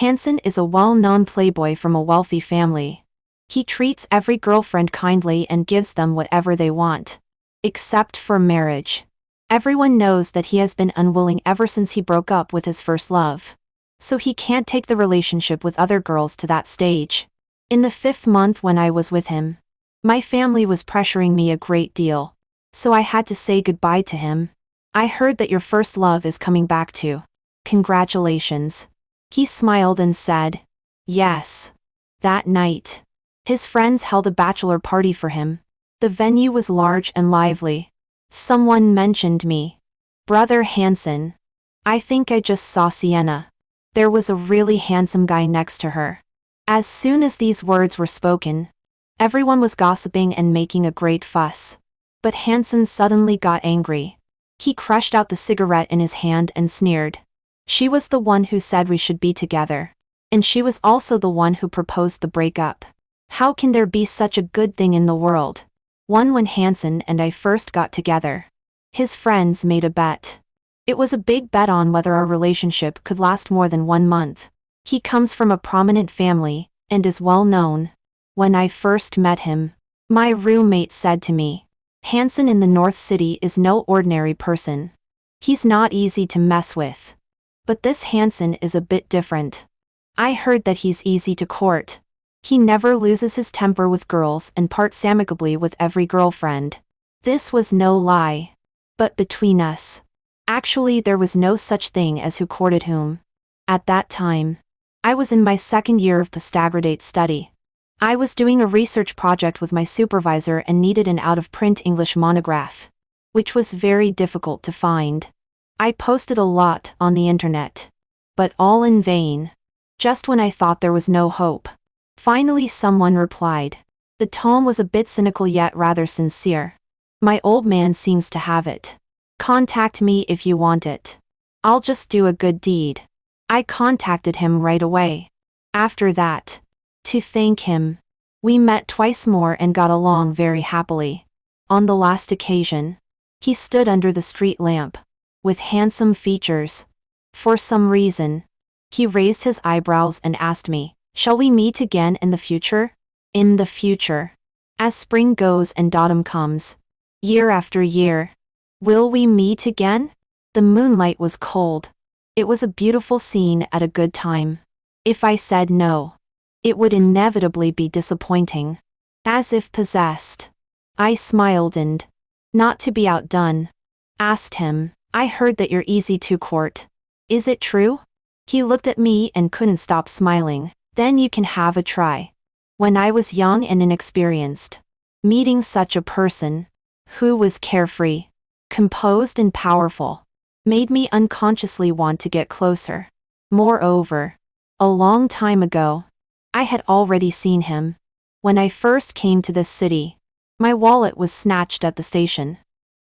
Hansen is a well-known playboy from a wealthy family. He treats every girlfriend kindly and gives them whatever they want. Except for marriage. Everyone knows that he has been unwilling ever since he broke up with his first love. So he can't take the relationship with other girls to that stage. In the 5th month when I was with him, my family was pressuring me a great deal. So I had to say goodbye to him. I heard that your first love is coming back too. Congratulations. He smiled and said, yes. That night, his friends held a bachelor party for him. The venue was large and lively. Someone mentioned me. Brother Hansen. I think I just saw Sienna. There was a really handsome guy next to her. As soon as these words were spoken, everyone was gossiping and making a great fuss. But Hansen suddenly got angry. He crushed out the cigarette in his hand and sneered. She was the one who said we should be together. And she was also the one who proposed the breakup. How can there be such a good thing in the world? When Hansen and I first got together, his friends made a bet. It was a big bet on whether our relationship could last more than 1 month. He comes from a prominent family, and is well known. When I first met him, my roommate said to me, Hansen in the North City is no ordinary person. He's not easy to mess with. But this Hansen is a bit different. I heard that he's easy to court. He never loses his temper with girls and parts amicably with every girlfriend. This was no lie. But between us, actually there was no such thing as who courted whom. At that time, I was in my 2nd year of postgraduate study. I was doing a research project with my supervisor and needed an out-of-print English monograph, which was very difficult to find. I posted a lot on the internet, but all in vain. Just when I thought there was no hope, finally someone replied. The tone was a bit cynical yet rather sincere. My old man seems to have it. Contact me if you want it. I'll just do a good deed. I contacted him right away. After that, to thank him, we met twice more and got along very happily. On the last occasion, he stood under the street lamp, with handsome features. For some reason, he raised his eyebrows and asked me, shall we meet again in the future? In the future. As spring goes and autumn comes, year after year, will we meet again? The moonlight was cold. It was a beautiful scene at a good time. If I said no, it would inevitably be disappointing. As if possessed, I smiled and, not to be outdone, asked him, I heard that you're easy to court. Is it true? He looked at me and couldn't stop smiling. Then you can have a try. When I was young and inexperienced, meeting such a person, who was carefree, composed and powerful, made me unconsciously want to get closer. Moreover, a long time ago, I had already seen him. When I first came to this city, my wallet was snatched at the station.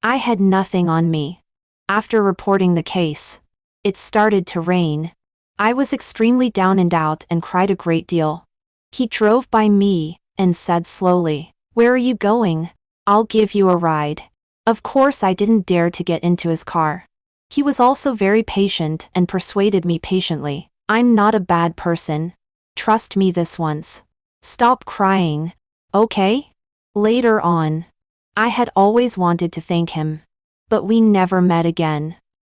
I had nothing on me. After reporting the case, it started to rain. I was extremely down and out and cried a great deal. He drove by me and said slowly, where are you going? I'll give you a ride. Of course I didn't dare to get into his car. He was also very patient and persuaded me patiently. I'm not a bad person. Trust me this once. Stop crying. Okay? Later on, I had always wanted to thank him. But we never met again.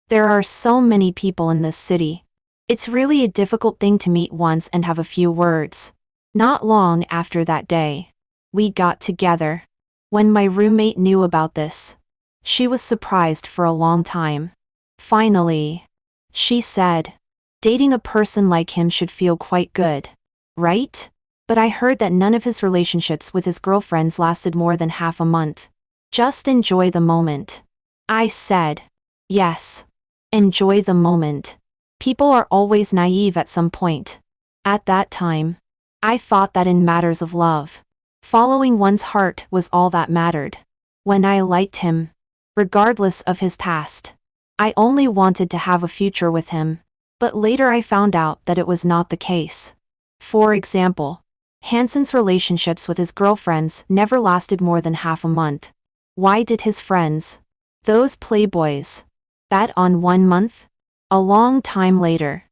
There are so many people in this city. It's really a difficult thing to meet once and have a few words. Not long after that day, we got together. When my roommate knew about this, she was surprised for a long time. Finally, she said, dating a person like him should feel quite good, right? But I heard that none of his relationships with his girlfriends lasted more than half a month. Just enjoy the moment. I said, yes. Enjoy the moment. People are always naive at some point. At that time, I thought that in matters of love, following one's heart was all that mattered. When I liked him, regardless of his past, I only wanted to have a future with him. But later I found out that it was not the case. For example, Hansen's relationships with his girlfriends never lasted more than half a month. Why did his friends, those playboys, bet on 1 month? A long time later,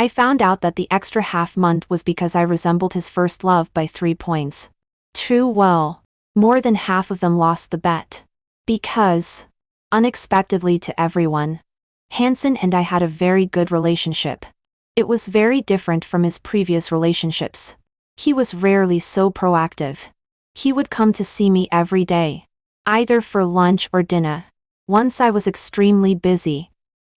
I found out that the extra half month was because I resembled his first love by 3 points. Too well. More than half of them lost the bet. Because, unexpectedly to everyone, Hansen and I had a very good relationship. It was very different from his previous relationships. He was rarely so proactive. He would come to see me every day, either for lunch or dinner. Once I was extremely busy,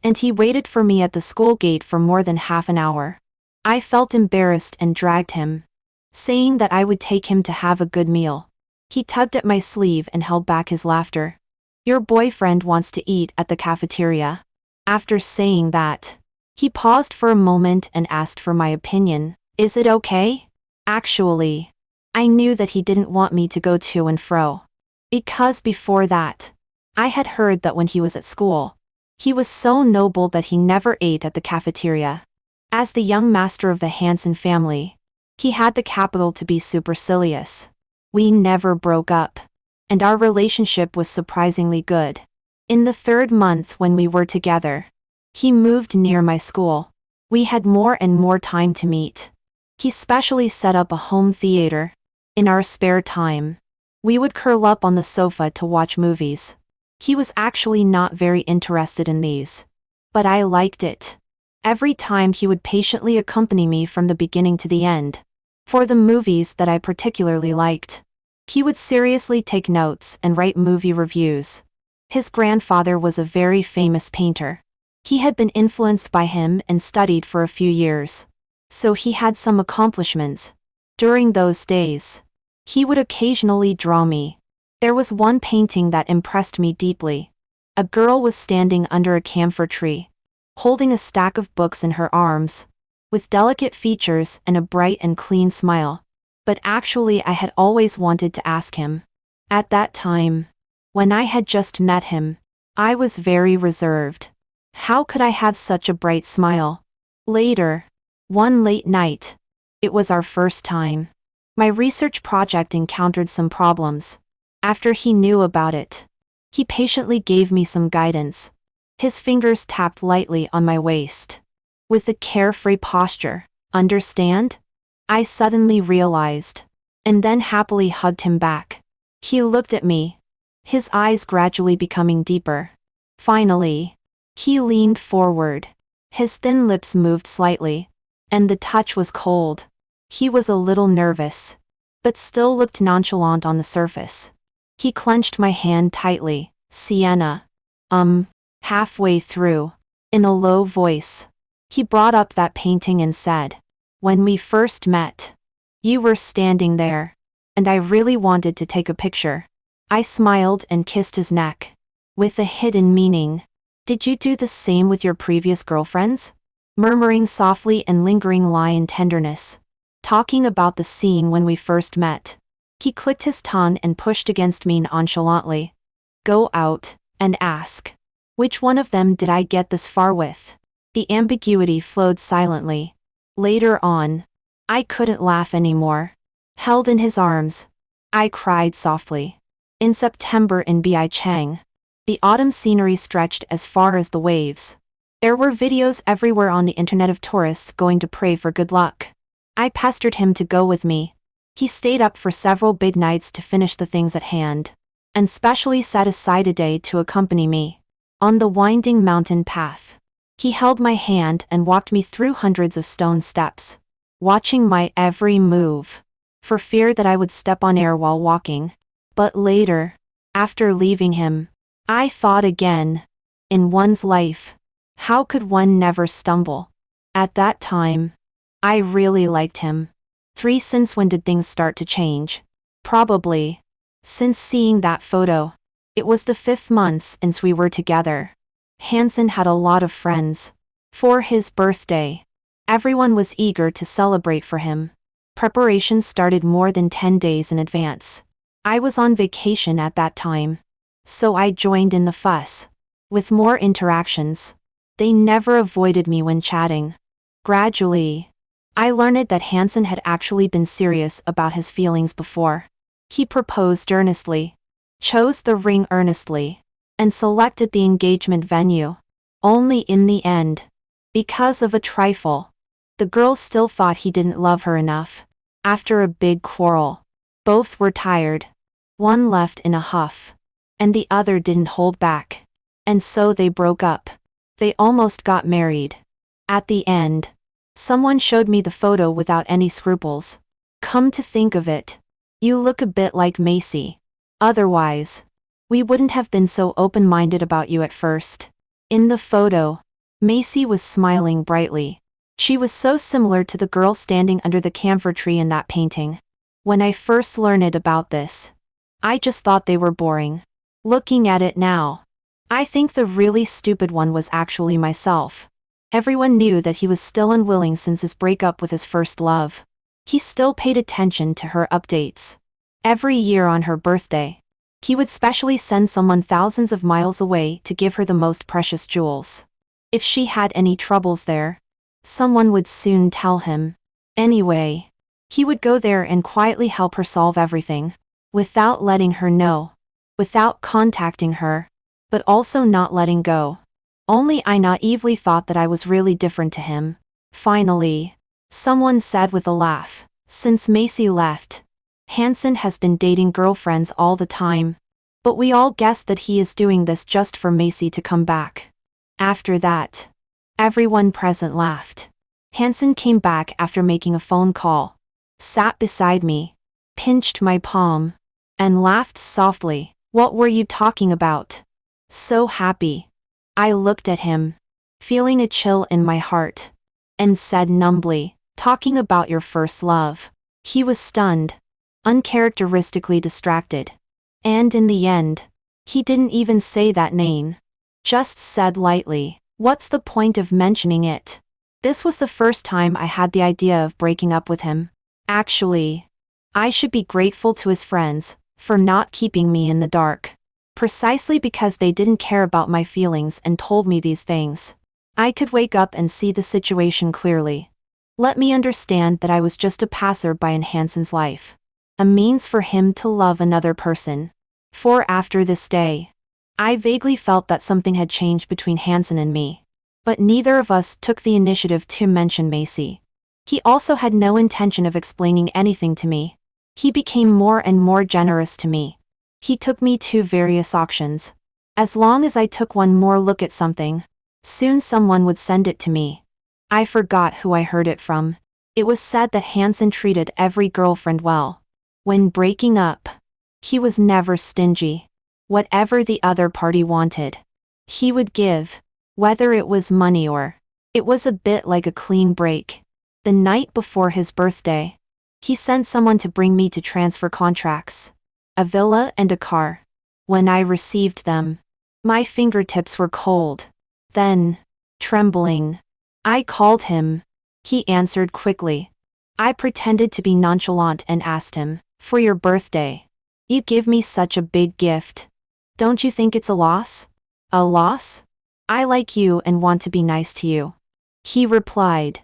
and he waited for me at the school gate for more than half an hour. I felt embarrassed and dragged him, saying that I would take him to have a good meal. He tugged at my sleeve and held back his laughter. "Your boyfriend wants to eat at the cafeteria." After saying that, he paused for a moment and asked for my opinion. "Is it okay?" Actually, I knew that he didn't want me to go to and fro. Because before that, I had heard that when he was at school, he was so noble that he never ate at the cafeteria. As the young master of the Hansen family, he had the capital to be supercilious. We never broke up, and our relationship was surprisingly good. In the 3rd month when we were together, he moved near my school. We had more and more time to meet. He specially set up a home theater. In our spare time, we would curl up on the sofa to watch movies. He was actually not very interested in these, but I liked it. Every time he would patiently accompany me from the beginning to the end. For the movies that I particularly liked, he would seriously take notes and write movie reviews. His grandfather was a very famous painter. He had been influenced by him and studied for a few years, so he had some accomplishments. During those days, he would occasionally draw me. There was one painting that impressed me deeply. A girl was standing under a camphor tree, holding a stack of books in her arms, with delicate features and a bright and clean smile. But actually I had always wanted to ask him. At that time, when I had just met him, I was very reserved. How could I have such a bright smile? Later, one late night, it was our first time. My research project encountered some problems. After he knew about it, he patiently gave me some guidance. His fingers tapped lightly on my waist, with a carefree posture. "Understand?" I suddenly realized, and then happily hugged him back. He looked at me, his eyes gradually becoming deeper. Finally, he leaned forward. His thin lips moved slightly, and the touch was cold. He was a little nervous, but still looked nonchalant on the surface. He clenched my hand tightly. "Sienna." Halfway through, in a low voice, he brought up that painting and said, "When we first met, you were standing there, and I really wanted to take a picture." I smiled and kissed his neck, with a hidden meaning. "Did you do the same with your previous girlfriends?" Murmuring softly and lingering lie in tenderness. Talking about the scene when we first met. He clicked his tongue and pushed against me nonchalantly. "Go out and ask. Which one of them did I get this far with?" The ambiguity flowed silently. Later on, I couldn't laugh anymore. Held in his arms, I cried softly. In September in Bicheng, the autumn scenery stretched as far as the waves. There were videos everywhere on the internet of tourists going to pray for good luck. I pestered him to go with me. He stayed up for several big nights to finish the things at hand, and specially set aside a day to accompany me. On the winding mountain path, he held my hand and walked me through hundreds of stone steps, watching my every move, for fear that I would step on air while walking. But later, after leaving him, I thought again. In one's life, how could one never stumble? At that time, I really liked him. Since when did things start to change? Probably since seeing that photo. It was the 5th month since we were together. Hansen had a lot of friends. For his birthday, everyone was eager to celebrate for him. Preparations started more than 10 days in advance. I was on vacation at that time, so I joined in the fuss. With more interactions, they never avoided me when chatting. Gradually, I learned that Hansen had actually been serious about his feelings before. He proposed earnestly, chose the ring earnestly, and selected the engagement venue. Only in the end, because of a trifle, The girl still thought he didn't love her enough. After a big quarrel, both were tired. One left in a huff, and the other didn't hold back. And so they broke up. They almost got married. At the end, someone showed me the photo without any scruples. Come to think of it, you look a bit like Macy. Otherwise, we wouldn't have been so open-minded about you at first. In the photo, Macy was smiling brightly. She was so similar to the girl standing under the camphor tree in that painting. When I first learned about this, I just thought they were boring. Looking at it now, I think the really stupid one was actually myself. Everyone knew that he was still unwilling since his breakup with his first love. He still paid attention to her updates. Every year on her birthday, he would specially send someone thousands of miles away to give her the most precious jewels. If she had any troubles there, someone would soon tell him. Anyway, he would go there and quietly help her solve everything, without letting her know, without contacting her, but also not letting go. Only I naively thought that I was really different to him. Finally, someone said with a laugh, since Macy left, Hansen has been dating girlfriends all the time. But we all guessed that he is doing this just for Macy to come back. After that, everyone present laughed. Hansen came back after making a phone call, sat beside me, pinched my palm, and laughed softly. What were you talking about? So happy. I looked at him, feeling a chill in my heart, and said numbly, talking about your first love. He was stunned, uncharacteristically distracted. And in the end, he didn't even say that name. Just said lightly, what's the point of mentioning it? This was the first time I had the idea of breaking up with him. Actually, I should be grateful to his friends for not keeping me in the dark. Precisely because they didn't care about my feelings and told me these things, I could wake up and see the situation clearly. Let me understand that I was just a passerby in Hansen's life, a means for him to love another person. For after this day, I vaguely felt that something had changed between Hansen and me. But neither of us took the initiative to mention Macy. He also had no intention of explaining anything to me. He became more and more generous to me. He took me to various auctions. As long as I took one more look at something, soon someone would send it to me. I forgot who I heard it from. It was said that Hansen treated every girlfriend well. When breaking up, he was never stingy. Whatever the other party wanted, he would give, whether it was money or. It was a bit like a clean break. The night before his birthday, he sent someone to bring me to transfer contracts, a villa and a car. When I received them, my fingertips were cold. Then, trembling, I called him. He answered quickly. I pretended to be nonchalant and asked him, for your birthday, you give me such a big gift. Don't you think it's a loss? A loss? I like you and want to be nice to you. He replied,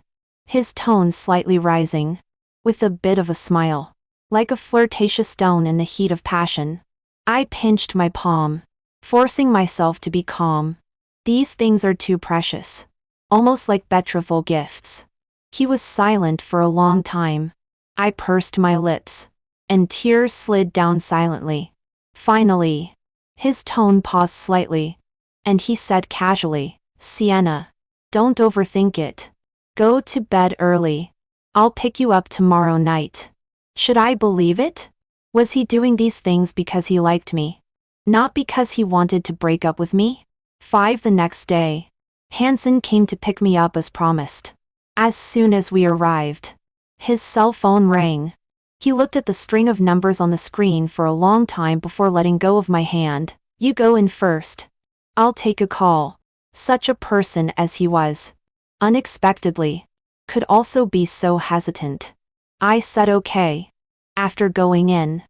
his tone slightly rising, with a bit of a smile, like a flirtatious tone in the heat of passion. I pinched my palm, forcing myself to be calm. These things are too precious, almost like betrothal gifts. He was silent for a long time. I pursed my lips, and tears slid down silently. Finally, his tone paused slightly, and he said casually, Sienna, don't overthink it. Go to bed early. I'll pick you up tomorrow night. Should I believe it? Was he doing these things because he liked me? Not because he wanted to break up with me? 5 the next day, Hansen came to pick me up as promised. As soon as we arrived, his cell phone rang. He looked at the string of numbers on the screen for a long time before letting go of my hand. You go in first. I'll take a call. Such a person as he was, unexpectedly, could also be so hesitant. I said okay. After going in,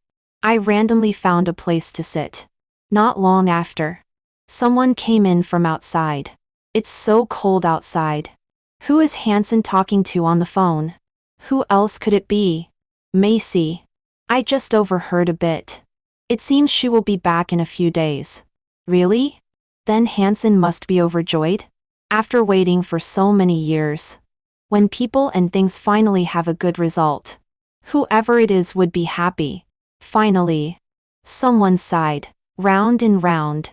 I randomly found a place to sit. Not long after, someone came in from outside. It's so cold outside. Who is Hansen talking to on the phone? Who else could it be? Macy. I just overheard a bit. It seems she will be back in a few days. Really? Then Hansen must be overjoyed? After waiting for so many years. When people and things finally have a good result. Whoever it is would be happy. Finally. Someone sighed. Round and round.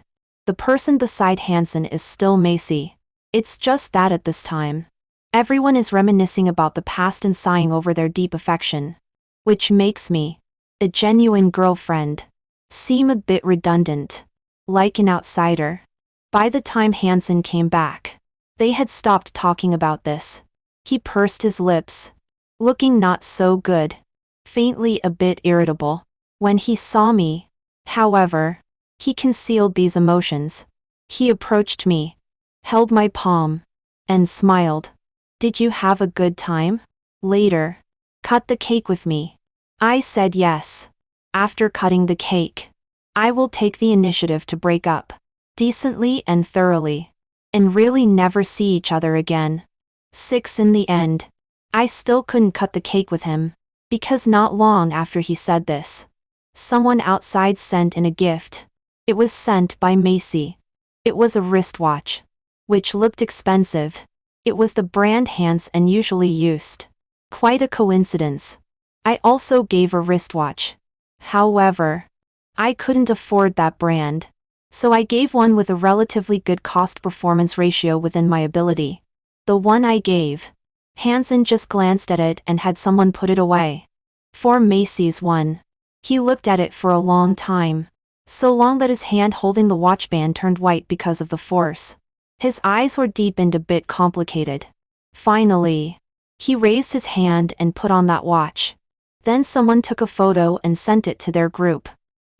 The person beside Hansen is still Macy. It's just that at this time, everyone is reminiscing about the past and sighing over their deep affection. Which makes me, a genuine girlfriend, seem a bit redundant. Like an outsider. By the time Hansen came back, they had stopped talking about this. He pursed his lips, looking not so good, faintly a bit irritable. When he saw me, however, he concealed these emotions. He approached me, held my palm, and smiled. Did you have a good time? Later. Cut the cake with me. I said yes. After cutting the cake, I will take the initiative to break up, decently and thoroughly, and really never see each other again. 6 In the end, I still couldn't cut the cake with him, because not long after he said this, someone outside sent in a gift. It was sent by Macy. It was a wristwatch, which looked expensive. It was the brand Hansen usually used. Quite a coincidence. I also gave a wristwatch. However, I couldn't afford that brand, so I gave one with a relatively good cost-performance ratio within my ability. The one I gave, Hansen just glanced at it and had someone put it away. For Macy's one, he looked at it for a long time, so long that his hand holding the watchband turned white because of the force. His eyes were deep and a bit complicated. Finally, he raised his hand and put on that watch. Then someone took a photo and sent it to their group,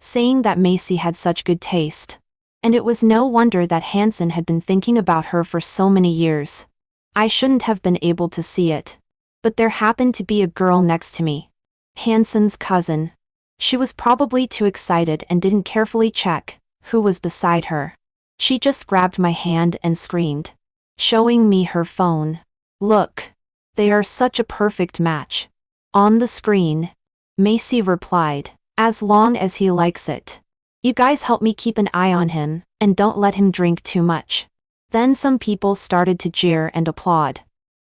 saying that Macy had such good taste. And it was no wonder that Hansen had been thinking about her for so many years. I shouldn't have been able to see it. But there happened to be a girl next to me. Hansen's cousin. She was probably too excited and didn't carefully check who was beside her. She just grabbed my hand and screamed, showing me her phone. Look. They are such a perfect match. On the screen, Macy replied, as long as he likes it. You guys help me keep an eye on him, and don't let him drink too much. Then some people started to jeer and applaud.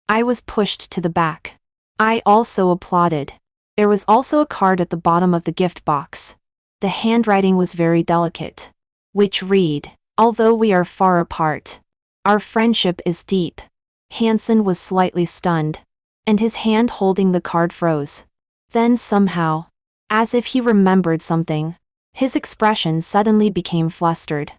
I was pushed to the back. I also applauded. There was also a card at the bottom of the gift box. The handwriting was very delicate, which read, although we are far apart, our friendship is deep. Hansen was slightly stunned, and his hand holding the card froze. Then somehow, as if he remembered something, his expression suddenly became flustered.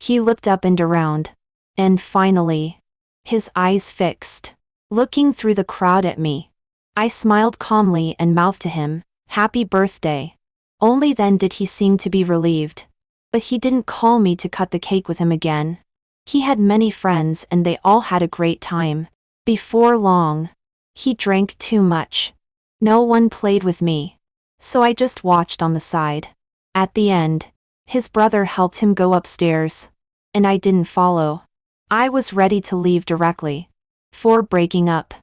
He looked up and around, and finally, his eyes fixed, looking through the crowd at me. I smiled calmly and mouthed to him, "Happy birthday." Only then did he seem to be relieved. But he didn't call me to cut the cake with him again. He had many friends and they all had a great time. Before long, he drank too much. No one played with me, so I just watched on the side. At the end, his brother helped him go upstairs, and I didn't follow. I was ready to leave directly. For breaking up,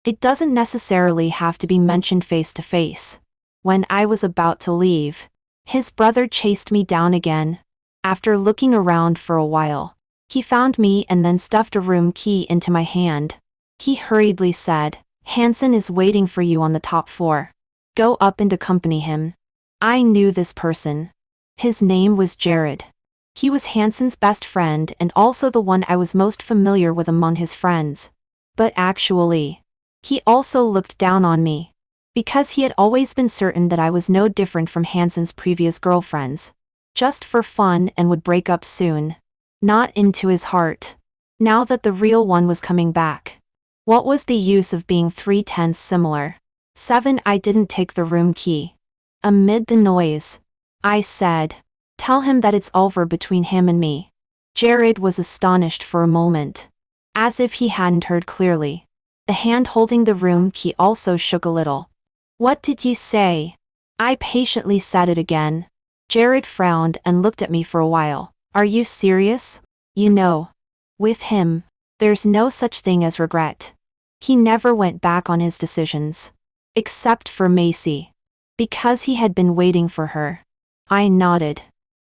it doesn't necessarily have to be mentioned face to face. When I was about to leave, his brother chased me down again. After looking around for a while, he found me and then stuffed a room key into my hand. He hurriedly said, "Hansen is waiting for you on the top floor. Go up and accompany him." I knew this person. His name was Jared. He was Hansen's best friend and also the one I was most familiar with among his friends. But actually, he also looked down on me, because he had always been certain that I was no different from Hansen's previous girlfriends. Just for fun and would break up soon. Not into his heart. Now that the real one was coming back. What was the use of being 3/10 similar? 7 I didn't take the room key. Amid the noise, I said, "Tell him that it's over between him and me." Jared was astonished for a moment, as if he hadn't heard clearly. The hand holding the room key also shook a little. "What did you say?" I patiently said it again. Jared frowned and looked at me for a while. "Are you serious? You know, with him, there's no such thing as regret. He never went back on his decisions. Except for Macy. Because he had been waiting for her." I nodded.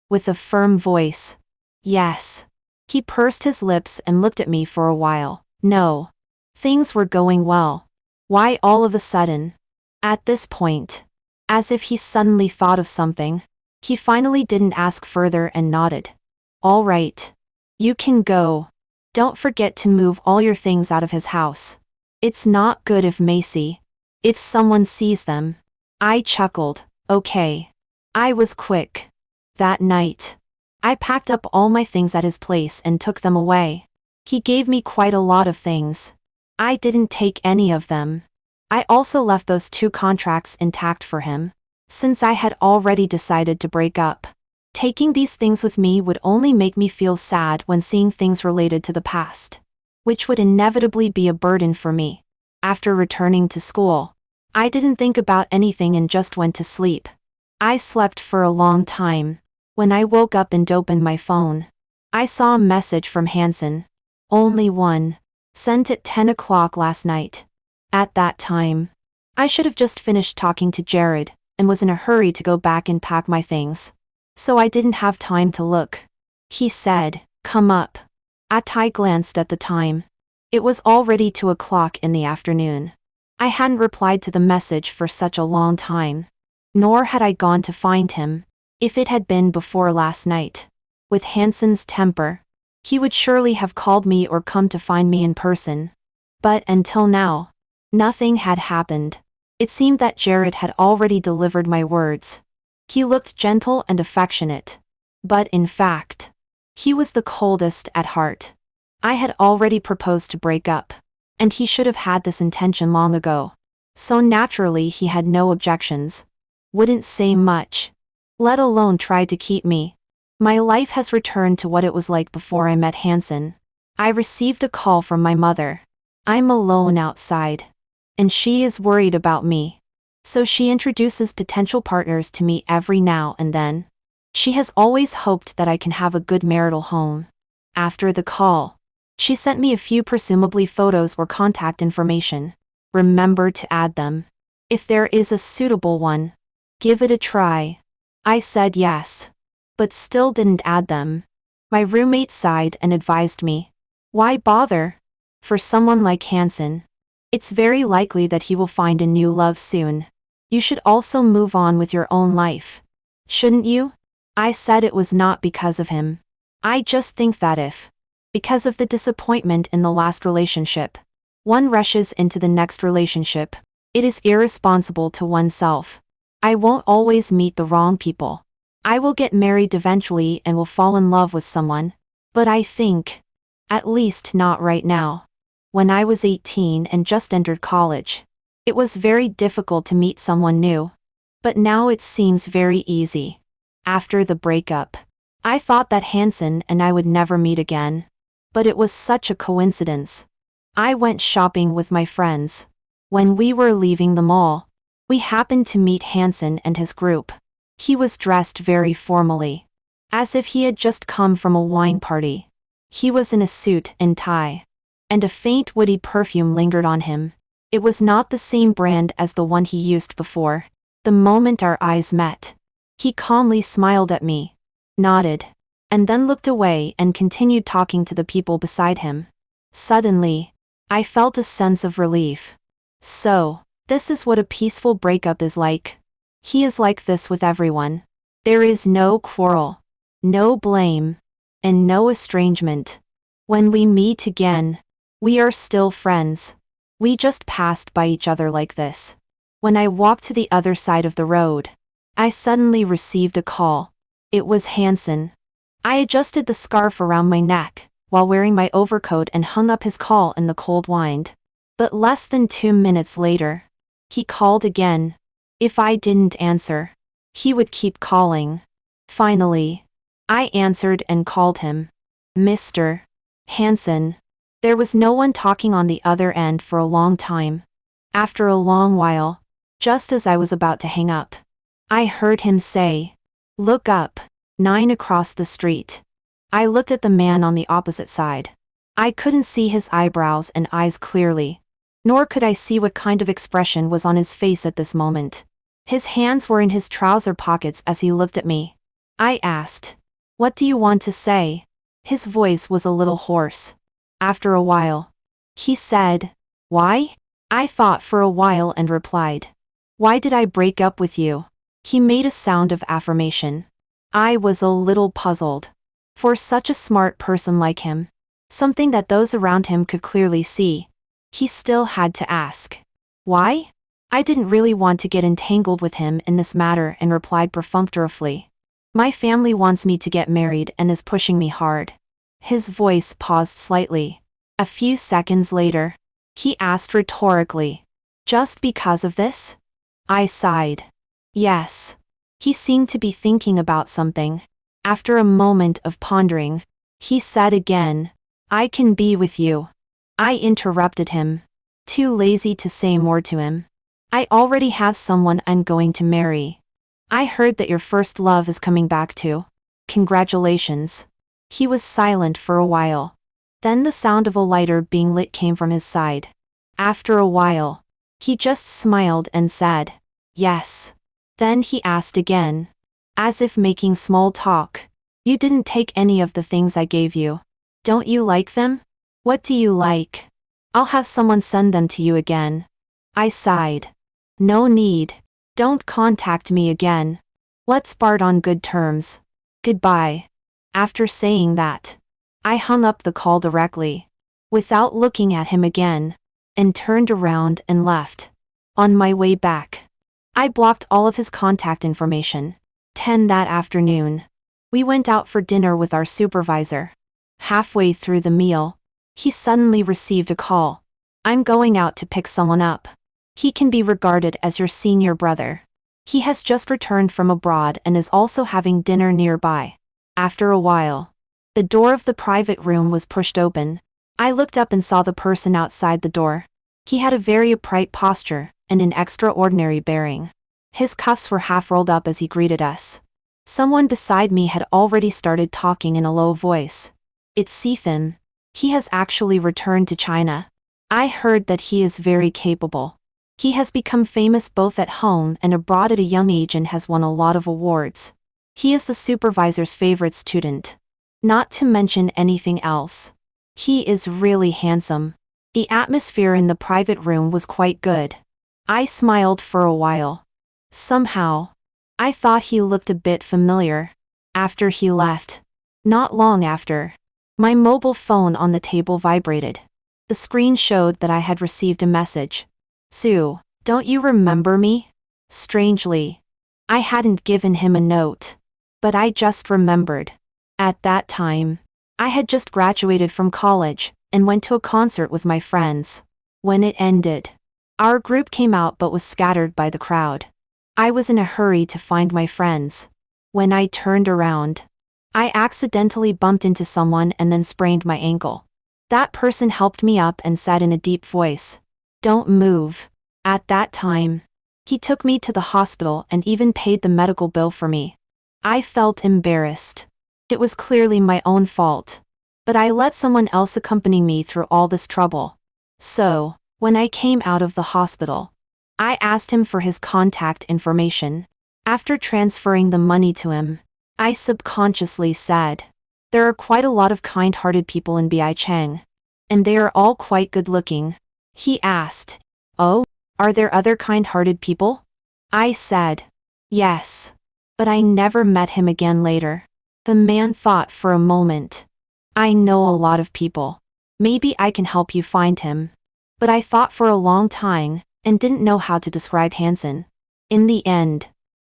With a firm voice. "Yes." He pursed his lips and looked at me for a while. "No. Things were going well. Why all of a sudden? At this point, as if he suddenly thought of something, he finally didn't ask further and nodded. All right. You can go. Don't forget to move all your things out of his house. It's not good if someone sees them. I chuckled. Okay. I was quick. That night, I packed up all my things at his place and took them away. He gave me quite a lot of things. I didn't take any of them. I also left those 2 contracts intact for him, since I had already decided to break up. Taking these things with me would only make me feel sad when seeing things related to the past, which would inevitably be a burden for me. After returning to school, I didn't think about anything and just went to sleep. I slept for a long time. When I woke up and opened my phone, I saw a message from Hansen. Only one. Sent at 10 o'clock last night. At that time, I should have just finished talking to Jared and was in a hurry to go back and pack my things. So I didn't have time to look. He said, "Come up." I glanced at the time. It was already 2 o'clock in the afternoon. I hadn't replied to the message for such a long time. Nor had I gone to find him. If it had been before last night, with Hansen's temper, he would surely have called me or come to find me in person. But until now, nothing had happened. It seemed that Jared had already delivered my words. He looked gentle and affectionate. But in fact, he was the coldest at heart. I had already proposed to break up, and he should have had this intention long ago. So naturally he had no objections. Wouldn't say much, let alone try to keep me. My life has returned to what it was like before I met Hansen. I received a call from my mother. I'm alone outside, and she is worried about me. So she introduces potential partners to me every now and then. She has always hoped that I can have a good marital home. After the call, she sent me a few presumably photos or contact information. Remember to add them. If there is a suitable one, give it a try. I said yes, but still didn't add them. My roommate sighed and advised me, why bother? For someone like Hansen, it's very likely that he will find a new love soon. You should also move on with your own life. Shouldn't you? I said it was not because of him. I just think that because of the disappointment in the last relationship, one rushes into the next relationship, it is irresponsible to oneself. I won't always meet the wrong people. I will get married eventually and will fall in love with someone. But I think, at least not right now. When I was 18 and just entered college, it was very difficult to meet someone new. But now it seems very easy. After the breakup, I thought that Hansen and I would never meet again. But it was such a coincidence. I went shopping with my friends. When we were leaving the mall, we happened to meet Hansen and his group. He was dressed very formally, as if he had just come from a wine party. He was in a suit and tie, and a faint woody perfume lingered on him. It was not the same brand as the one he used before. The moment our eyes met, he calmly smiled at me, nodded, and then looked away and continued talking to the people beside him. Suddenly, I felt a sense of relief. So, this is what a peaceful breakup is like. He is like this with everyone. There is no quarrel, no blame, and no estrangement. When we meet again, we are still friends. We just passed by each other like this. When I walked to the other side of the road, I suddenly received a call. It was Hansen. I adjusted the scarf around my neck while wearing my overcoat and hung up his call in the cold wind. But less than 2 minutes later, he called again. If I didn't answer, he would keep calling. Finally, I answered and called him. Mr. Hansen. There was no one talking on the other end for a long time. After a long while, just as I was about to hang up, I heard him say, "Look up, 9 across the street." I looked at the man on the opposite side. I couldn't see his eyebrows and eyes clearly, nor could I see what kind of expression was on his face at this moment. His hands were in his trouser pockets as he looked at me. I asked, "What do you want to say?" His voice was a little hoarse. After a while, he said, "Why? I thought for a while and replied, "Why did I break up with you?" He made a sound of affirmation. I was a little puzzled. For such a smart person like him, something that those around him could clearly see, he still had to ask. Why? I didn't really want to get entangled with him in this matter and replied perfunctorily. My family wants me to get married and is pushing me hard. His voice paused slightly. A few seconds later, he asked rhetorically, "Just because of this?" I sighed. Yes. He seemed to be thinking about something. After a moment of pondering, he said again, "I can be with you." I interrupted him, too lazy to say more to him. "I already have someone I'm going to marry. I heard that your first love is coming back too. Congratulations." He was silent for a while. Then the sound of a lighter being lit came from his side. After a while, he just smiled and said, "Yes." Then he asked again, as if making small talk, "You didn't take any of the things I gave you. Don't you like them? What do you like? I'll have someone send them to you again." I sighed. "No need. Don't contact me again. Let's part on good terms. Goodbye." After saying that, I hung up the call directly, without looking at him again, and turned around and left. On my way back, I blocked all of his contact information. 10 that afternoon, we went out for dinner with our supervisor. Halfway through the meal, he suddenly received a call. "I'm going out to pick someone up. He can be regarded as your senior brother. He has just returned from abroad and is also having dinner nearby." After a while, the door of the private room was pushed open. I looked up and saw the person outside the door. He had a very upright posture and an extraordinary bearing. His cuffs were half rolled up as he greeted us. Someone beside me had already started talking in a low voice. "It's Ethan. He has actually returned to China. I heard that he is very capable. He has become famous both at home and abroad at a young age and has won a lot of awards. He is the supervisor's favorite student. Not to mention anything else. He is really handsome." The atmosphere in the private room was quite good. I smiled for a while. Somehow, I thought he looked a bit familiar. After he left, not long after, my mobile phone on the table vibrated. The screen showed that I had received a message. "Sue, don't you remember me?" Strangely, I hadn't given him a note. But I just remembered. At that time, I had just graduated from college and went to a concert with my friends. When it ended, our group came out but was scattered by the crowd. I was in a hurry to find my friends. When I turned around, I accidentally bumped into someone and then sprained my ankle. That person helped me up and said in a deep voice, "Don't move." At that time, he took me to the hospital and even paid the medical bill for me. I felt embarrassed. It was clearly my own fault. But I let someone else accompany me through all this trouble. So, when I came out of the hospital, I asked him for his contact information. After transferring the money to him, I subconsciously said, "There are quite a lot of kind-hearted people in Bicheng. And they are all quite good-looking." He asked, "Oh, are there other kind-hearted people?" I said, "Yes." But I never met him again later. The man thought for a moment. "I know a lot of people. Maybe I can help you find him." But I thought for a long time, and didn't know how to describe Hansen. In the end,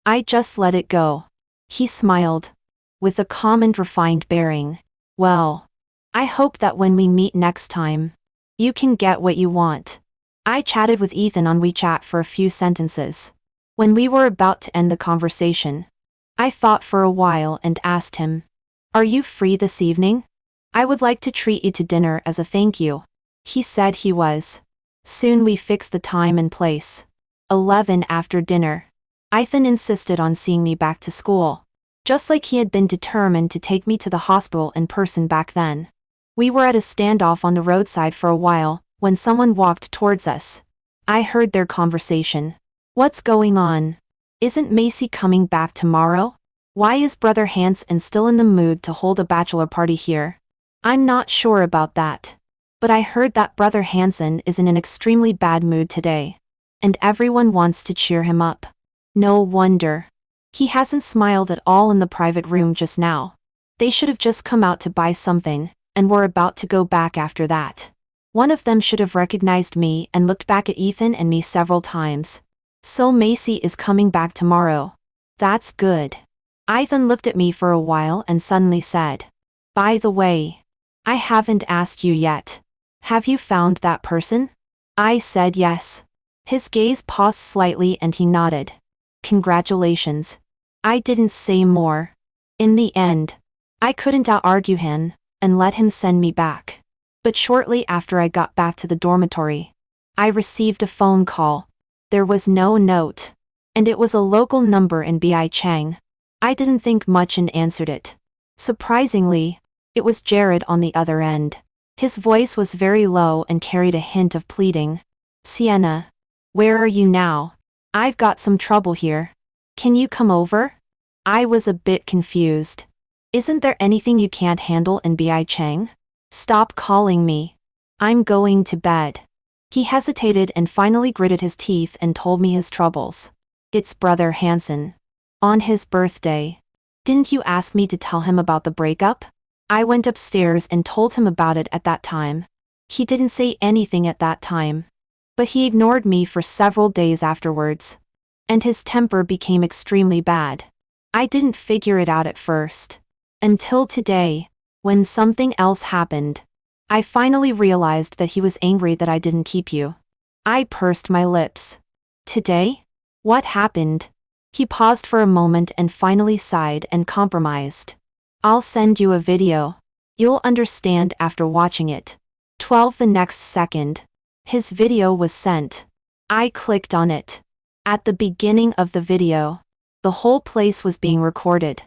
I just let it go. He smiled, with a calm and refined bearing. "Well, I hope that when we meet next time, you can get what you want." I chatted with Ethan on WeChat for a few sentences. When we were about to end the conversation, I thought for a while and asked him, "Are you free this evening? I would like to treat you to dinner as a thank you." He said he was. Soon we fixed the time and place. 11 after dinner. Ethan insisted on seeing me back to school, just like he had been determined to take me to the hospital in person back then. We were at a standoff on the roadside for a while, when someone walked towards us. I heard their conversation. "What's going on? Isn't Macy coming back tomorrow? Why is Brother Hansen still in the mood to hold a bachelor party here?" "I'm not sure about that. But I heard that Brother Hansen is in an extremely bad mood today. And everyone wants to cheer him up. No wonder. He hasn't smiled at all in the private room just now. They should have just come out to buy something, and were about to go back after that. One of them should have recognized me and looked back at Ethan and me several times. So Macy is coming back tomorrow. That's good. Ethan looked at me for a while and suddenly said, "By the way, I haven't asked you yet. Have you found that person?" I said yes. His gaze paused slightly and he nodded. Congratulations. I didn't say more. In the end, I couldn't out-argue him, and let him send me back. But shortly after I got back to the dormitory, I received a phone call. There was no note. And it was a local number in Bichang. I didn't think much and answered it. Surprisingly, it was Jared on the other end. His voice was very low and carried a hint of pleading. "Sienna, where are you now? I've got some trouble here. Can you come over?" I was a bit confused. "Isn't there anything you can't handle in Bichang? Stop calling me. I'm going to bed." He hesitated and finally gritted his teeth and told me his troubles. "It's Brother Hansen. On his birthday. Didn't you ask me to tell him about the breakup?" I went upstairs and told him about it at that time. He didn't say anything at that time. But he ignored me for several days afterwards. And his temper became extremely bad. I didn't figure it out at first. Until today, when something else happened. I finally realized that he was angry that I didn't keep you. I pursed my lips. "Today? What happened?" He paused for a moment and finally sighed and compromised. "I'll send you a video. You'll understand after watching it." 12 The next second, his video was sent. I clicked on it. At the beginning of the video, the whole place was being recorded.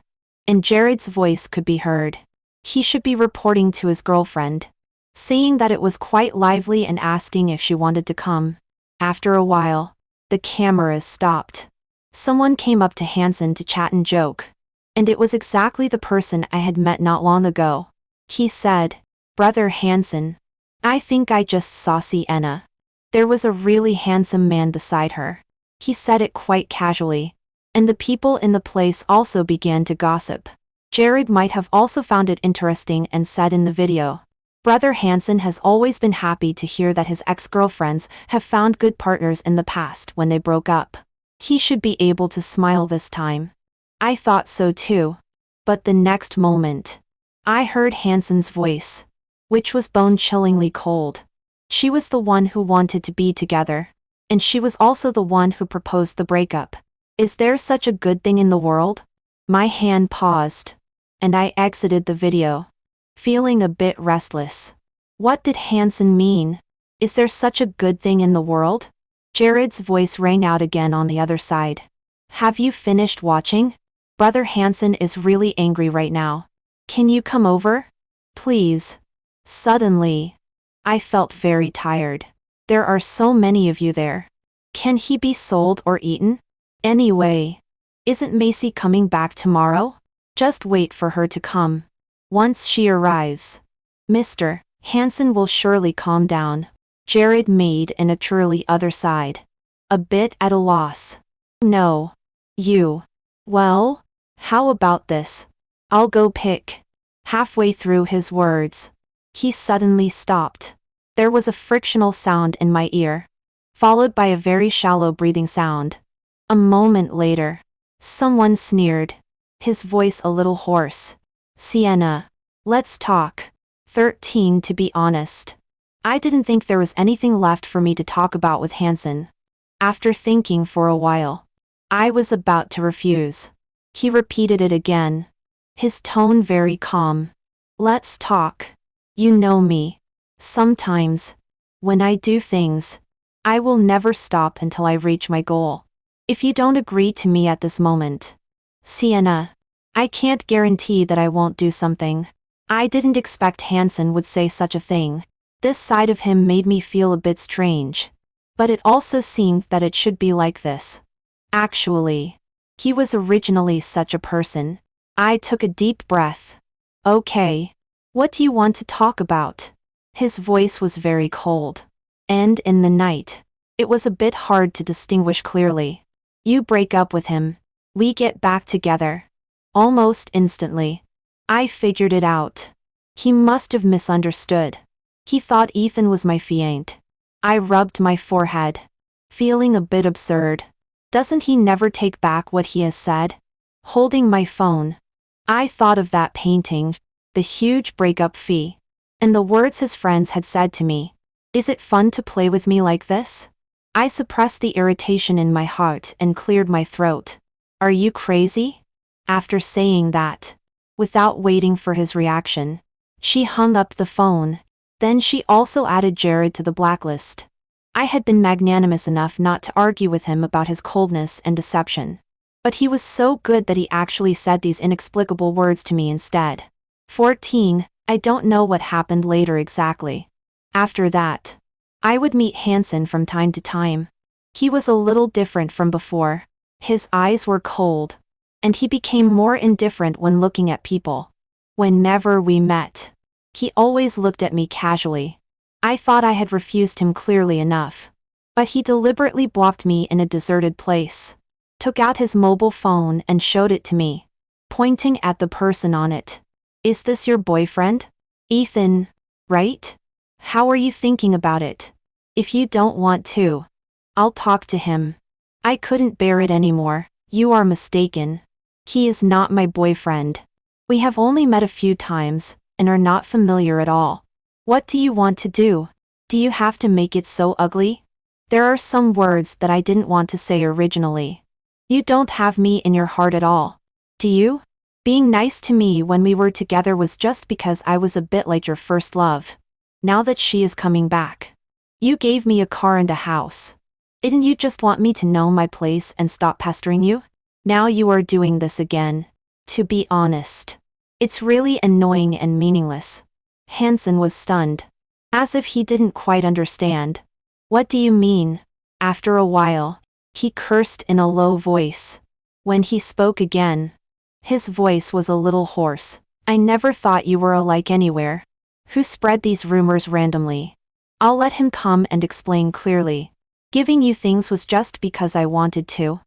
And Jared's voice could be heard. He should be reporting to his girlfriend, saying that it was quite lively and asking if she wanted to come. After a while, the cameras stopped. Someone came up to Hansen to chat and joke. And it was exactly the person I had met not long ago. He said, "Brother Hansen, I think I just saw Sienna." There was a really handsome man beside her. He said it quite casually. And the people in the place also began to gossip. Jared might have also found it interesting and said in the video, "Brother Hansen has always been happy to hear that his ex-girlfriends have found good partners in the past when they broke up. He should be able to smile this time." I thought so too. But the next moment, I heard Hansen's voice, which was bone-chillingly cold. She was the one who wanted to be together. And she was also the one who proposed the breakup. Is there such a good thing in the world? My hand paused. And I exited the video, feeling a bit restless. What did Hansen mean? Is there such a good thing in the world? Jared's voice rang out again on the other side. "Have you finished watching? Brother Hansen is really angry right now. Can you come over? Please." Suddenly, I felt very tired. There are so many of you there. Can he be sold or eaten? Anyway, isn't Macy coming back tomorrow? Just wait for her to come. Once she arrives, Mr. Hansen will surely calm down. Jared made in a truly other side. A bit at a loss. "No. You. Well, how about this? I'll go pick." Halfway through his words, he suddenly stopped. There was a frictional sound in my ear, followed by a very shallow breathing sound. A moment later, someone sneered, his voice a little hoarse. "Sienna, let's talk." 13 To be honest, I didn't think there was anything left for me to talk about with Hansen. After thinking for a while, I was about to refuse. He repeated it again, his tone very calm. "Let's talk. You know me. Sometimes, when I do things, I will never stop until I reach my goal. If you don't agree to me at this moment, Sienna, I can't guarantee that I won't do something." I didn't expect Hansen would say such a thing. This side of him made me feel a bit strange. But it also seemed that it should be like this. Actually, he was originally such a person. I took a deep breath. "Okay. What do you want to talk about?" His voice was very cold. And in the night, it was a bit hard to distinguish clearly. You break up with him. We get back together. Almost instantly. I figured it out. He must have misunderstood. He thought Ethan was my fiancé. I rubbed my forehead, feeling a bit absurd. Doesn't he never take back what he has said? Holding my phone, I thought of that painting, the huge breakup fee, and the words his friends had said to me. Is it fun to play with me like this? I suppressed the irritation in my heart and cleared my throat. Are you crazy? After saying that, without waiting for his reaction, she hung up the phone. Then she also added Jared to the blacklist. I had been magnanimous enough not to argue with him about his coldness and deception. But he was so good that he actually said these inexplicable words to me instead. 14. I don't know what happened later exactly. After that, I would meet Hansen from time to time. He was a little different from before. His eyes were cold, and he became more indifferent when looking at people. Whenever we met, he always looked at me casually. I thought I had refused him clearly enough. But he deliberately blocked me in a deserted place, took out his mobile phone and showed it to me, pointing at the person on it. Is this your boyfriend? Ethan, right? How are you thinking about it? If you don't want to, I'll talk to him. I couldn't bear it anymore. You are mistaken. He is not my boyfriend. We have only met a few times, and are not familiar at all. What do you want to do? Do you have to make it so ugly? There are some words that I didn't want to say originally. You don't have me in your heart at all. Do you? Being nice to me when we were together was just because I was a bit like your first love. Now that she is coming back. You gave me a car and a house. Didn't you just want me to know my place and stop pestering you? Now you are doing this again. To be honest, it's really annoying and meaningless. Hansen was stunned, as if he didn't quite understand. What do you mean? After a while, he cursed in a low voice. When he spoke again, his voice was a little hoarse. I never thought you were alike anywhere. Who spread these rumors randomly? I'll let him come and explain clearly. Giving you things was just because I wanted to.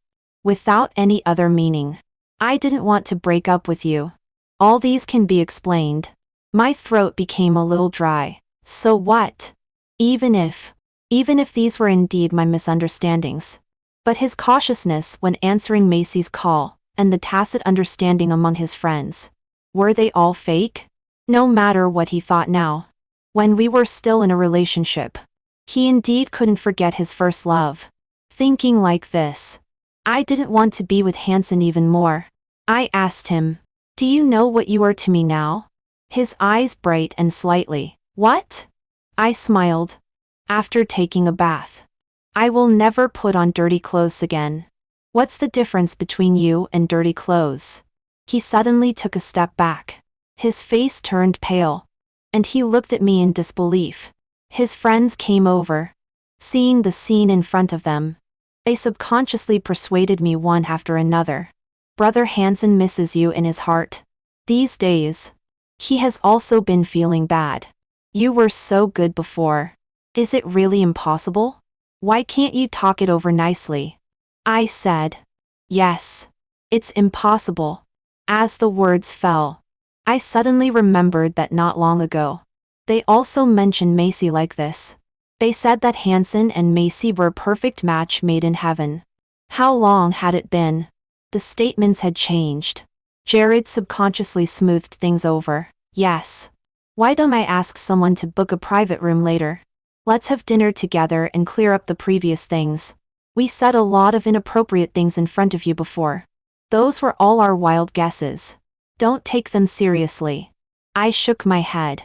Without any other meaning. I didn't want to break up with you. All these can be explained. My throat became a little dry. So what? Even if these were indeed my misunderstandings. But his cautiousness when answering Macy's call, and the tacit understanding among his friends. Were they all fake? No matter what he thought now. When we were still in a relationship, he indeed couldn't forget his first love. Thinking like this, I didn't want to be with Hansen even more. I asked him, do you know what you are to me now? His eyes bright and slightly. What? I smiled. After taking a bath. I will never put on dirty clothes again. What's the difference between you and dirty clothes? He suddenly took a step back. His face turned pale, and he looked at me in disbelief. His friends came over. Seeing the scene in front of them, they subconsciously persuaded me one after another. Brother Hansen misses you in his heart. These days, he has also been feeling bad. You were so good before. Is it really impossible? Why can't you talk it over nicely? I said. Yes. It's impossible. As the words fell, I suddenly remembered that not long ago, they also mentioned Macy like this. They said that Hansen and Macy were a perfect match made in heaven. How long had it been? The statements had changed. Jared subconsciously smoothed things over. Yes. Why don't I ask someone to book a private room later? Let's have dinner together and clear up the previous things. We said a lot of inappropriate things in front of you before. Those were all our wild guesses. Don't take them seriously. I shook my head.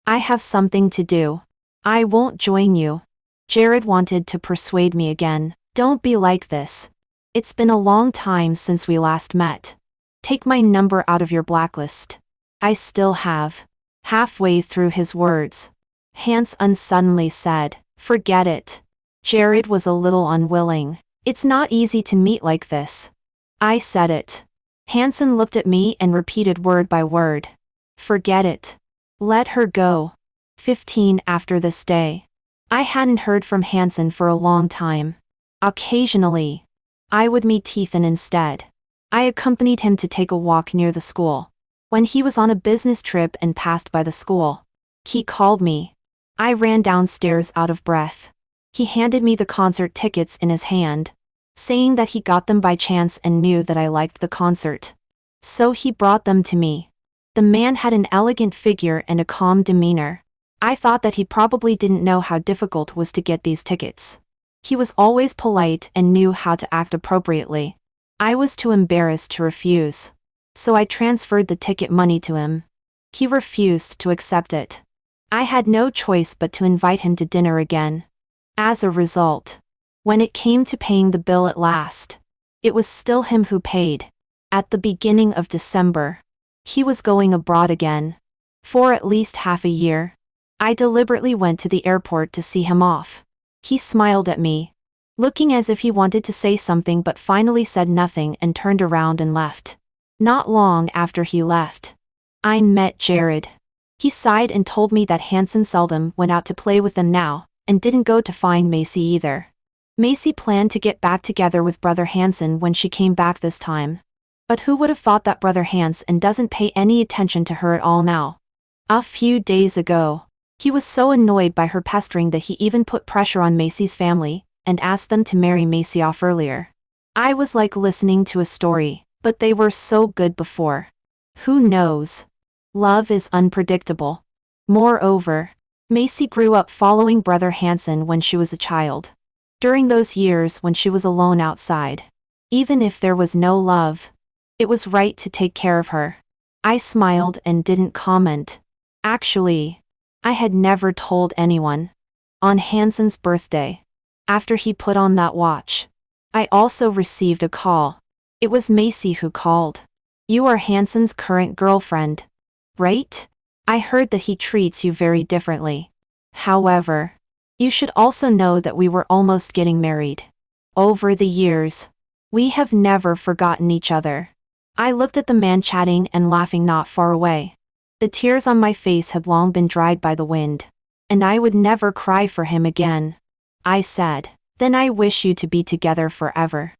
I have something to do. I won't join you. Jared wanted to persuade me again. Don't be like this. It's been a long time since we last met. Take my number out of your blacklist. I still have. Halfway through his words, Hansen suddenly said, forget it. Jared was a little unwilling. It's not easy to meet like this. I said it. Hansen looked at me and repeated word by word. Forget it. Let her go. 15 after this day. I hadn't heard from Hansen for a long time. Occasionally, I would meet Ethan instead. I accompanied him to take a walk near the school. When he was on a business trip and passed by the school, he called me. I ran downstairs out of breath. He handed me the concert tickets in his hand, saying that he got them by chance and knew that I liked the concert. So he brought them to me. The man had an elegant figure and a calm demeanor. I thought that he probably didn't know how difficult it was to get these tickets. He was always polite and knew how to act appropriately. I was too embarrassed to refuse. So I transferred the ticket money to him. He refused to accept it. I had no choice but to invite him to dinner again. As a result, when it came to paying the bill at last, it was still him who paid. At the beginning of December, he was going abroad again. For at least half a year. I deliberately went to the airport to see him off. He smiled at me, looking as if he wanted to say something but finally said nothing and turned around and left. Not long after he left, I met Jared. He sighed and told me that Hansen seldom went out to play with them now, and didn't go to find Macy either. Macy planned to get back together with Brother Hansen when she came back this time. But who would have thought that Brother Hansen doesn't pay any attention to her at all now? A few days ago, he was so annoyed by her pestering that he even put pressure on Macy's family, and asked them to marry Macy off earlier. I was like listening to a story, but they were so good before. Who knows? Love is unpredictable. Moreover, Macy grew up following Brother Hansen when she was a child. During those years when she was alone outside, even if there was no love, it was right to take care of her. I smiled and didn't comment. Actually, I had never told anyone. On Hansen's birthday, after he put on that watch, I also received a call. It was Macy who called. You are Hansen's current girlfriend, right? I heard that he treats you very differently. However, you should also know that we were almost getting married. Over the years, we have never forgotten each other. I looked at the man chatting and laughing not far away. The tears on my face had long been dried by the wind, and I would never cry for him again. I said, then I wish you to be together forever.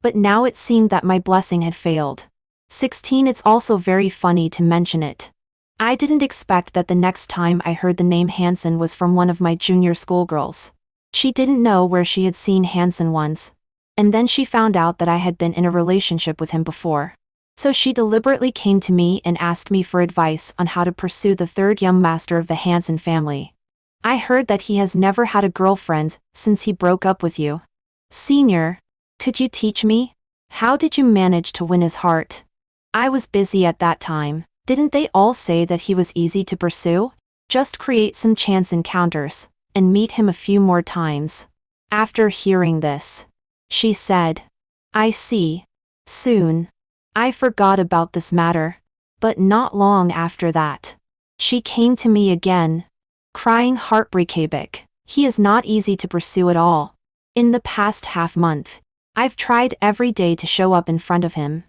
But now it seemed that my blessing had failed. 16. It's also very funny to mention it. I didn't expect that the next time I heard the name Hansen was from one of my junior schoolgirls. She didn't know where she had seen Hansen once. And then she found out that I had been in a relationship with him before. So she deliberately came to me and asked me for advice on how to pursue the third young master of the Hansen family. I heard that he has never had a girlfriend since he broke up with you. Senior, could you teach me? How did you manage to win his heart? I was busy at that time. Didn't they all say that he was easy to pursue? Just create some chance encounters, and meet him a few more times. After hearing this, she said, I see. Soon. I forgot about this matter. But not long after that, she came to me again, crying heartbreakabik. He is not easy to pursue at all. In the past half month, I've tried every day to show up in front of him.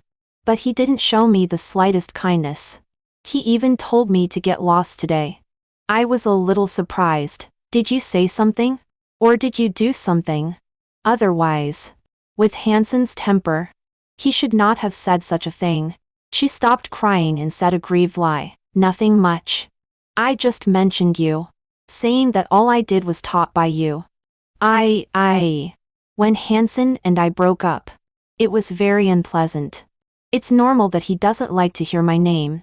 But he didn't show me the slightest kindness. He even told me to get lost today. I was a little surprised. Did you say something? Or did you do something? Otherwise, with Hansen's temper, he should not have said such a thing. She stopped crying and said a grieved lie. Nothing much. I just mentioned you, saying that all I did was taught by you. When Hansen and I broke up, it was very unpleasant. It's normal that he doesn't like to hear my name.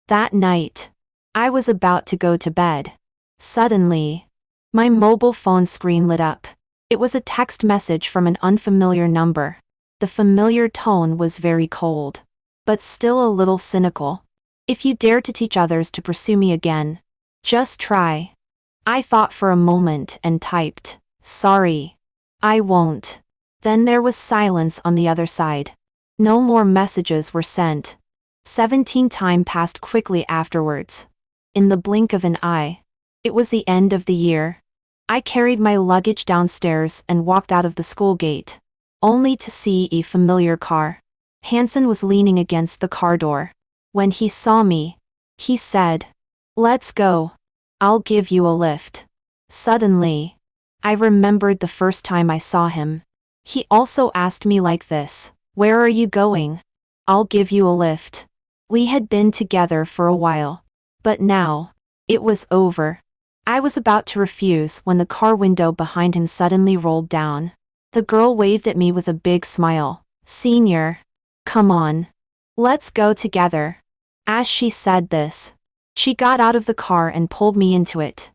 That night, I was about to go to bed. Suddenly, my mobile phone screen lit up. It was a text message from an unfamiliar number. The familiar tone was very cold, but still a little cynical. If you dare to teach others to pursue me again, just try. I thought for a moment and typed, sorry. I won't. Then there was silence on the other side. No more messages were sent. 17 time passed quickly afterwards. In the blink of an eye, it was the end of the year. I carried my luggage downstairs and walked out of the school gate, only to see a familiar car. Hansen was leaning against the car door. When he saw me, he said, let's go. I'll give you a lift. Suddenly, I remembered the first time I saw him. He also asked me like this, "Where are you going?" "I'll give you a lift." We had been together for a while. But now, it was over. I was about to refuse when the car window behind him suddenly rolled down. The girl waved at me with a big smile. "Senior. Come on. Let's go together." As she said this, she got out of the car and pulled me into it.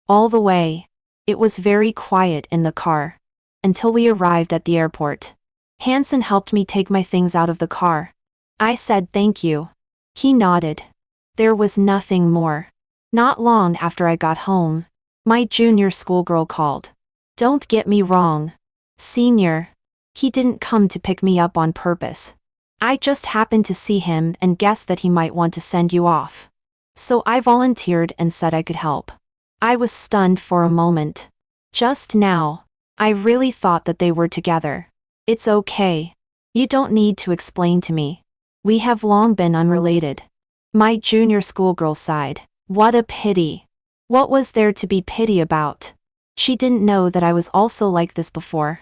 All the way, it was very quiet in the car. Until we arrived at the airport. Hansen helped me take my things out of the car. I said thank you. He nodded. There was nothing more. Not long after I got home, my junior schoolgirl called. Don't get me wrong, Senior. He didn't come to pick me up on purpose. I just happened to see him and guessed that he might want to send you off. So I volunteered and said I could help. I was stunned for a moment. Just now, I really thought that they were together. It's okay. You don't need to explain to me. We have long been unrelated. My junior schoolgirl sighed. What a pity. What was there to be pity about? She didn't know that I was also like this before.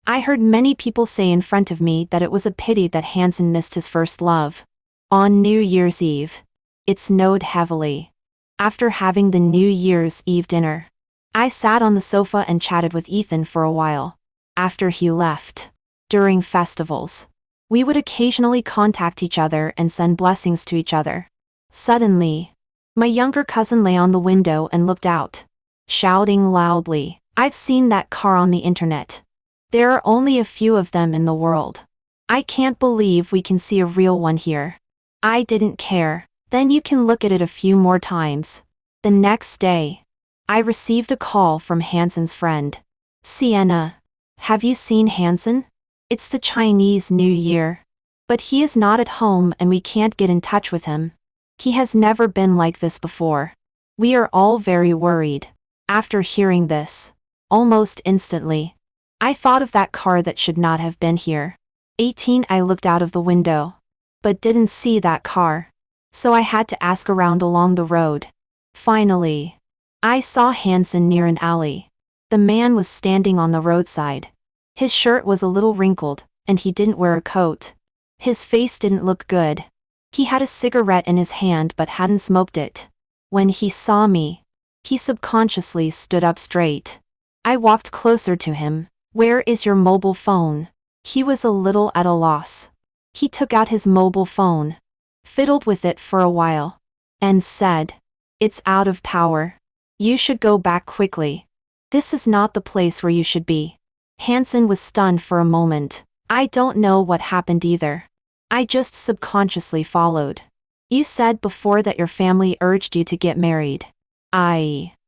I heard many people say in front of me that it was a pity that Hansen missed his first love. On New Year's Eve, it snowed heavily. After having the New Year's Eve dinner, I sat on the sofa and chatted with Ethan for a while. After he left, during festivals, we would occasionally contact each other and send blessings to each other. Suddenly, my younger cousin lay on the window and looked out, shouting loudly, "I've seen that car on the internet. There are only a few of them in the world. I can't believe we can see a real one here." I didn't care. Then you can look at it a few more times. The next day, I received a call from Hansen's friend. "Sienna, have you seen Hansen? It's the Chinese New Year. But he is not at home and we can't get in touch with him. He has never been like this before. We are all very worried." After hearing this, almost instantly, I thought of that car that should not have been here. 18 I looked out of the window, but didn't see that car. So I had to ask around along the road. Finally, I saw Hansen near an alley. The man was standing on the roadside. His shirt was a little wrinkled, and he didn't wear a coat. His face didn't look good. He had a cigarette in his hand but hadn't smoked it. When he saw me, he subconsciously stood up straight. I walked closer to him. "Where is your mobile phone?" He was a little at a loss. He took out his mobile phone, fiddled with it for a while, and said, "It's out of power. You should go back quickly. This is not the place where you should be." Hansen was stunned for a moment. I don't know what happened either. I just subconsciously followed. "You said before that your family urged you to get married."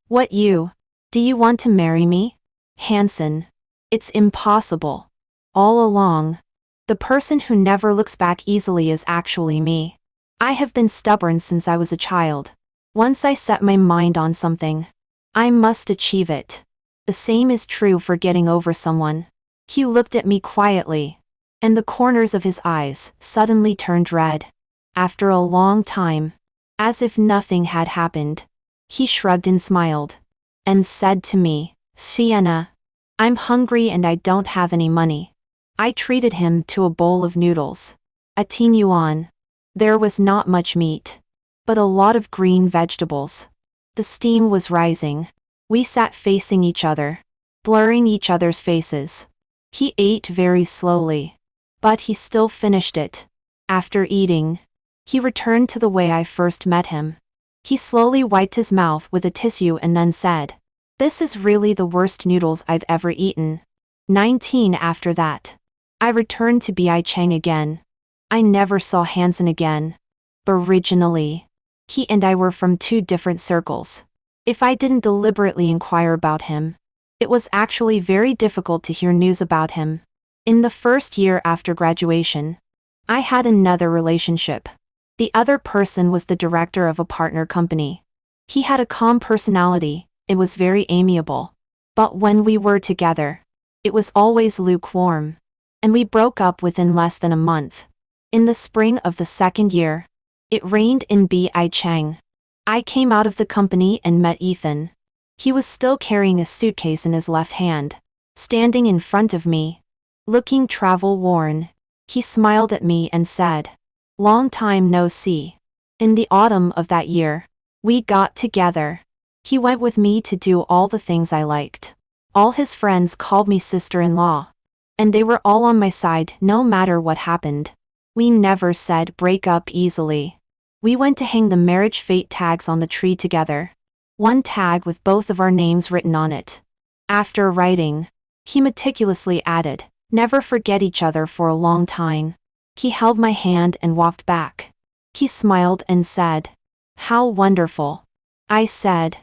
What you? Do you want to marry me?" "Hansen. It's impossible. All along, the person who never looks back easily is actually me. I have been stubborn since I was a child. Once I set my mind on something, I must achieve it. The same is true for getting over someone." He looked at me quietly, and the corners of his eyes suddenly turned red. After a long time, as if nothing had happened, he shrugged and smiled, and said to me, "Sienna, I'm hungry and I don't have any money." I treated him to a bowl of noodles. A teen yuan. There was not much meat, but a lot of green vegetables. The steam was rising. We sat facing each other, blurring each other's faces. He ate very slowly, but he still finished it. After eating, he returned to the way I first met him. He slowly wiped his mouth with a tissue and then said, "This is really the worst noodles I've ever eaten." 19 After that, I returned to Bi Chang again. I never saw Hansen again. Originally, he and I were from two different circles. If I didn't deliberately inquire about him, it was actually very difficult to hear news about him. In the first year after graduation, I had another relationship. The other person was the director of a partner company. He had a calm personality, it was very amiable. But when we were together, it was always lukewarm. And we broke up within less than a month. In the spring of the second year, it rained in Bi Chang. I came out of the company and met Ethan. He was still carrying a suitcase in his left hand, standing in front of me, looking travel-worn. He smiled at me and said, "Long time no see." In the autumn of that year, we got together. He went with me to do all the things I liked. All his friends called me sister-in-law. And they were all on my side no matter what happened. We never said break up easily. We went to hang the marriage fate tags on the tree together. One tag with both of our names written on it. After writing, he meticulously added, "Never forget each other for a long time." He held my hand and walked back. He smiled and said, "How wonderful." I said,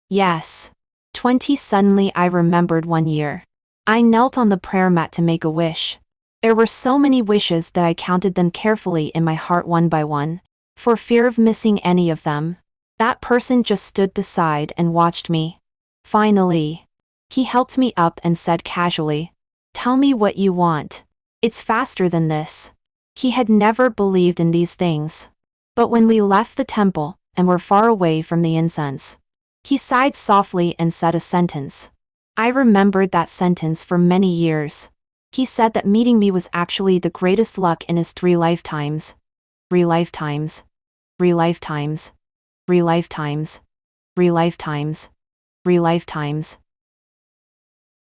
"Yes." 20 Suddenly I remembered one year. I knelt on the prayer mat to make a wish. There were so many wishes that I counted them carefully in my heart one by one, for fear of missing any of them. That person just stood beside and watched me. Finally, he helped me up and said casually, "Tell me what you want. It's faster than this." He had never believed in these things. But when we left the temple and were far away from the incense, he sighed softly and said a sentence. I remembered that sentence for many years. He said that meeting me was actually the greatest luck in his 3 lifetimes. 3 lifetimes. 3 lifetimes. 3 lifetimes. 3 lifetimes. 3 lifetimes.